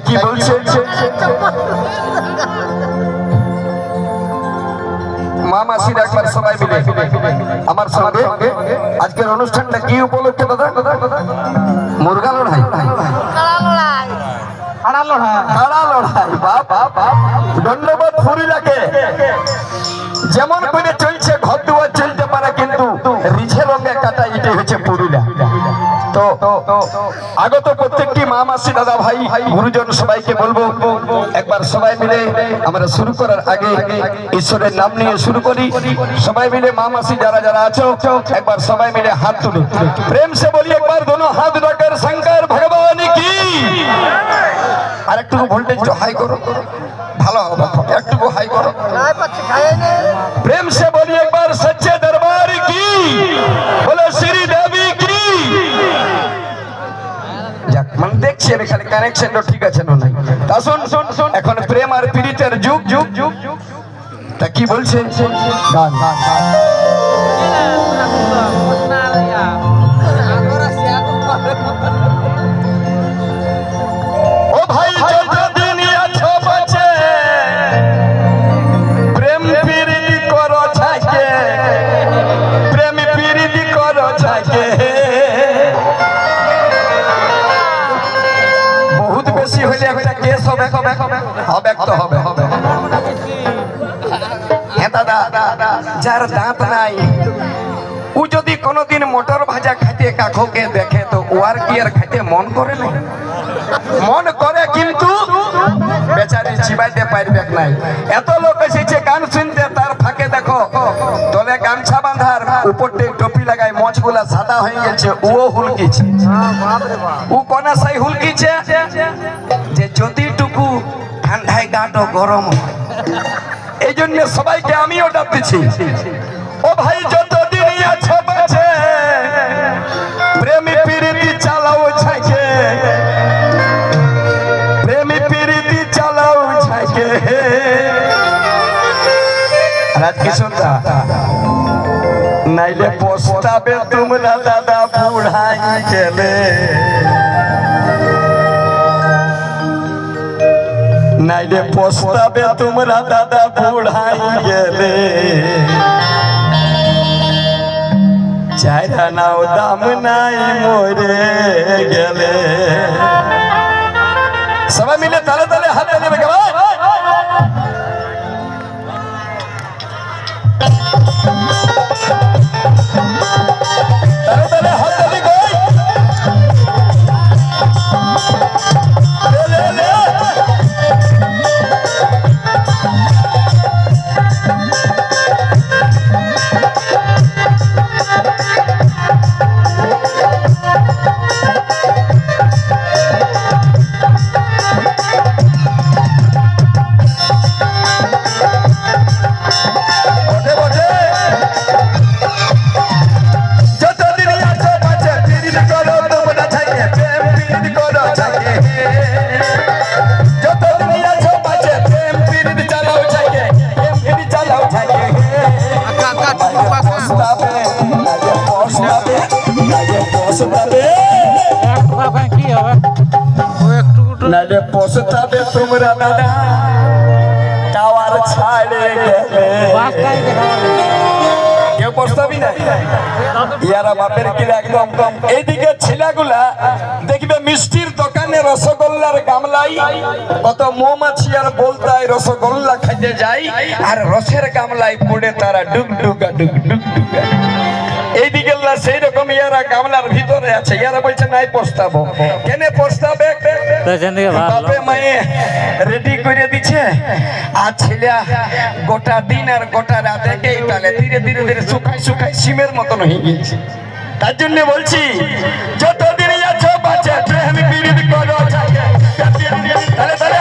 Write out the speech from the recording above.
কি বলছে মা মাসির একবার সবাই মিলে আমার সঙ্গে আজকের অনুষ্ঠানটা কি উপলক্ষে দাদা? মুরগা লড়াই, ধন্যবাদ পুরুলিয়াকে। যেমন করে চলছে ঘর দুয়ার চলতে পারে, কিন্তু রিঝে রঙে কাটা ইটে হচ্ছে পুরুলিয়া। তো আগত প্রত্যেকটি মা মাসি দাদা ভাই গুরুজন সবাইকে বলবো একবার সবাই মিলে আমরা শুরু করার আগে ঈশ্বরের নাম নিয়ে শুরু করি। সবাই মিলে মা মাসি যারা যারা আছো একবার সবাই মিলে হাত তুলে প্রেম সে বলি একবার দোনো হাত উঠাकर শঙ্কর ভগবান কি। আর একটু ভোল্টেজ হাই করো, ভালো হবে, একটু হাই করো। প্রেম সে বলি একবার সচ্চে দরবার কি, বলো শ্রী দেবী কি। যাক মানে দেখছি আমি খালি কানেকশনটা ঠিক আছে না নাই। তা শুন এখন প্রেম আর প্রীতির যুগ যুগ যুগ যুগ। তা কি বলছে গান? ও ভাই যতদিন আছো বাঁচে প্রেম প্রীতি করো থাকে, প্রেম প্রীতি করো থাকে। বহুত বেশি হইলে একটা কেস হবে, তো হবে। হ্যাঁ দাদা, যার দাঁত নাই ও যদি কোনোদিন মটর ভাজা খাইতে কাকুকে দেখে তো ওর কি আর খাইতে মন করে না? মন করে, কিন্তু বেচারি চিবাইতে পারবে নাই। এত লোক এসেছে গান শুনতে, তার ফাঁকে দেখো তলে গামছা বাঁধার উপরতে টুপি লাগায় মোচগুলা সাদা হয়ে গেছে, ও হুলকিছে। ও কোনা সাই হুলকিছে যে যতটুকু ঠান্ডায় গাটো গরম। এই জন্য সবাইকে আমিও ডাক দিচ্ছি, ও ভাই যতদিন আছো বাঁচে প্রেম প্রীতি চালাও ছাইকে, প্রেম প্রীতি চালাও ছাইকে। রাজকিশোর দা নাইলে পস্তাবে তোমরা দাদা বুড়াই গেলে, নাইলে পস্তাবে তোমরা দাদা বুড়াই গেলে। চাইরা নাও দাম নাই মরে গেলে। সবাই মিলে তালে তালে হাতে নেবে কেমন? তালে তালে হাত তালি কই নাইলে পস্তাবে তোমরা দাদা টাওয়ার ছাড়ে গেলে। কেউ পস্তাবি না, ইয়ারা বাপের কিলা একদম কম। এইদিকে ছেলেগুলা দেখবে মিষ্টির দোকানে রসগোল্লার গামলাই কত মৌমাছি আর বলতায় রসগোল্লা খাইতে যাই, আর রসের গামলায় পড়ে তারা ডুক ডুকা ডুক ডুক ডুকা। এইদিকে সেই রকম ইয়ারা গামলার ভিতরে আছে, ইয়ারা বলছে নাই পস্তাবো। কেন পস্তাবে? বাপে মায়ে রেডি করে দিচ্ছে, আর ছেলে গোটা দিন আর গোটা রাত একেই তালে ধীরে ধীরে ধীরে শুকাই সিমের মতন হয়ে গেছে। তার জন্য বলছি যতদিন আছো বাঁচে প্রেম প্রীতি করো থাকে। তালে তালে